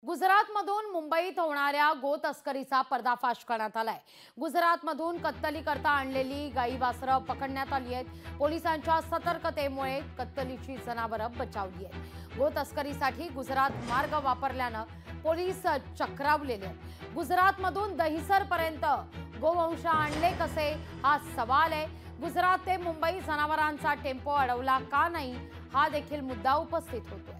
गुजरातमधून मुंबईत होणाऱ्या गो तस्करीचा पर्दाफाश करण्यात आलाय। गुजरातमधून कत्तली करता आणलेली गाई वासरं पकडण्यात आली आहेत। पोलिसांच्या सतर्कतेमुळे कत्तलीची जनावरं बचावली आहेत। गो तस्करीसाठी गुजरात मार्ग वापरल्यानं पोलीस चक्रावलेले आहेत। गुजरातमधून दहिसरपर्यंत गोवंश आणले कसे हा सवाल आहे। गुजरात ते मुंबई जनावरांचा टेम्पो अडवला का नाही हा देखील मुद्दा उपस्थित होतोय।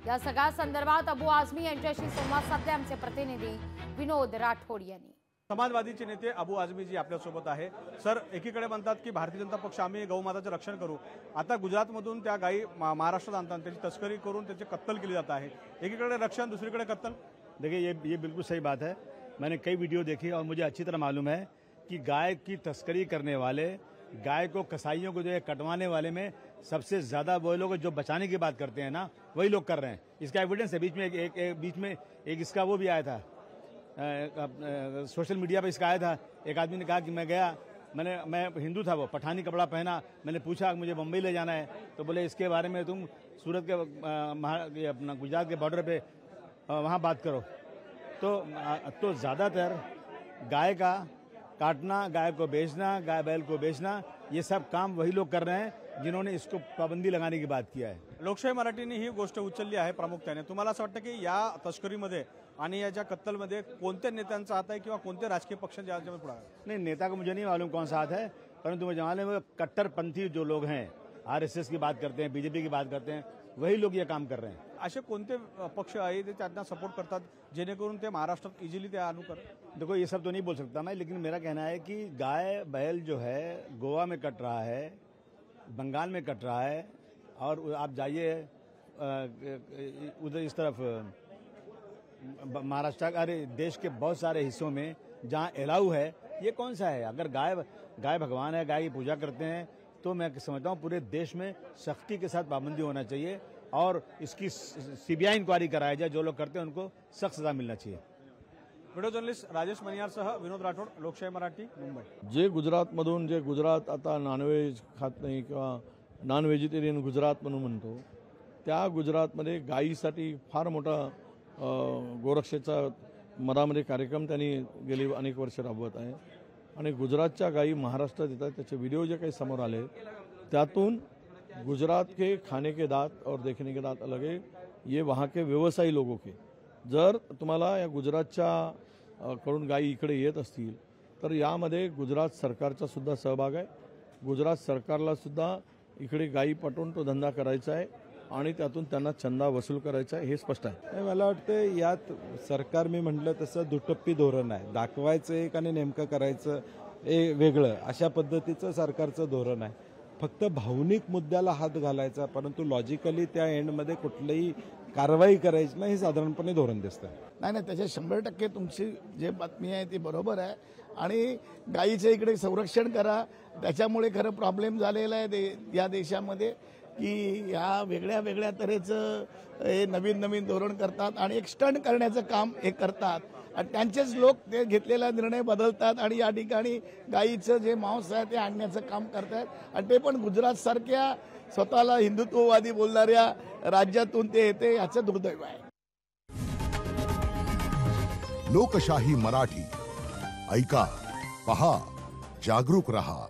या सगळ्या संदर्भात अबू आझमी यांच्याशी संवाद साधले आमचे प्रतिनिधी विनोद राठोड यांनी। समाजवादीचे नेते अबू आझमी जी आपल्या सोबत आहे। सर, एकीकडे म्हणतात की भारतीय जनता पक्ष आम्ही गौमाताचे रक्षण करू, आता गुजरातमधून त्या गायी महाराष्ट्रात आणतात, त्याची तस्करी करून त्याची कत्तल केली जात आहे। एकीकडे रक्षण, दूसरीकडे कत्तल। देखिए ये बिल्कुल सही बात है। मैंने कई वीडियो देखी और मुझे अच्छी तरह मालूम है कि गाय की तस्करी करने वाले, गाय को कसाईयों को जो है कटवाने वाले में सबसे ज्यादा वो लोग जो बचाने की बात करते हैं ना, वही लोग कर रहे हैं। इसका एविडेंस है। बीच में एक इसका वो भी आया था, सोशल मीडिया पे इसका आया था। एक आदमी ने कहा कि मैं हिंदू था, वो पठानी कपड़ा पहना, मैंने पूछा मुझे मुंबई ले जाना है, तो बोले इसके बारे में तुम सूरत के अपना गुजरात के बॉर्डर पे वहाँ बात करो। तो ज़्यादातर गाय का काटना, गाय को बेचना, गाय बैल को बेचना, ये सब काम वही लोग कर रहे हैं जिन्होंने इसको पाबंदी लगाने की बात किया है। लोकशाही मराठीने ही गोष्ट उचलली आहे प्रामुख्याने। तुम्हाला असं वाटतं की या तस्करीमध्ये आणि याच्या कत्तलमध्ये कोणत्या नेत्यांचा हात आहे किंवा कोणते राजकीय पक्ष ज्याच्यामध्ये पुढे आहे? नहीं, नेता को मुझे नहीं मालूम कौन सा हाथ है, परंतु मुझे मालूम है कट्टरपंथी जो लोग हैं, आरएसएस की बात करते हैं, बीजेपी की बात करते हैं, वही लोग ये काम कर रहे हैं। असे कोणते पक्ष आहे ते त्यांना सपोर्ट करतात जेणेकरून ते महाराष्ट्रात इजीली ते आणू कर? देखो, ये सब तो नहीं बोल सकता मैं, लेकिन मेरा कहना है कि गाय बैल जो है गोवा में कट रहा है, बंगाल में कट रहा है, और आप जाइए उधर इस तरफ महाराष्ट्र, अरे देश के बहुत सारे हिस्सों में जहाँ एलाऊ है, ये कौन सा है? अगर गाय भगवान है, गाय की पूजा करते हैं, तो मैं समझता हूँ पूरे देश में सख्ती के साथ पाबंदी होना चाहिए और इसकी सीबीआई इंक्वायरी कराया जाए। जो लोग करते हैं उनको सख्त सजा मिलना चाहिए। वीडियो जर्नलिस्ट राजेश मनियारसह विनोद राठोड, लोकशाही मराठी, मुंबई। जे गुजरातमधून जे गुजरात आता नॉनव्हेज खात नाही किंवा नॉन व्हेजिटेरियन गुजरात म्हणून म्हणतो, त्या गुजरातमध्ये गायीसाठी फार मोठा गोरक्षेचा मरामरी कार्यक्रम त्यांनी गेली अनेक वर्ष राबवत आहे आणि गुजरातच्या गायी महाराष्ट्रात येतात। त्याचे व्हिडिओ जे काही समोर आले त्यातून गुजरात के खाने के दांत और देखने के दांत अलग है, ये वहाँ के व्यवसायी लोगों के। जर तुम्हाला या गुजरातच्या कडून गायी इकडे येत असतील तर यामध्ये गुजरात सरकारचा सुद्धा सहभाग आहे। गुजरात सरकारला सुद्धा इकडे गायी पटवून तो धंदा करायचा आहे आणि त्यातून त्यांना चंदा वसूल करायचा आहे, हे स्पष्ट आहे। मला वाटतं यात सरकार, मी म्हटलं तसं दुटप्पी धोरण आहे। दाखवायचं एक आणि नेमकं करायचं वेगळं, अशा पद्धतीचं सरकारचं धोरण आहे। फक्त भावनिक मुद्द्याला हात घालायचा, परंतु लॉजिकली त्या एंडमध्ये कुठलीही कारवाई करायची नाही, हे साधारणपणे धोरण दिसतं। नाही, त्याच्या 100% तुमची जे बातमी आहे ती बरोबर आहे आणि गायीचे इकडे संरक्षण करा। त्याच्यामुळे खरं प्रॉब्लेम झालेला आहे या देशामध्ये की या वेगळ्या वेगळ्या तऱ्हेचं हे नवीन धोरण करतात आणि एक स्टंट करण्याचं काम हे करतात आणि त्यांचेच लोक ते घेतलेला निर्णय बदलतात आणि या ठिकाणी गायीचं जे मांस आहे ते आणण्याचं काम करतात आणि ते पण गुजरात सारख्या स्वतःला हिंदुत्ववादी बोलणाऱ्या राज्यातून ते येते, याचं दुर्दैव आहे। लोकशाही मराठी ऐका, पहा, जागरूक रहा।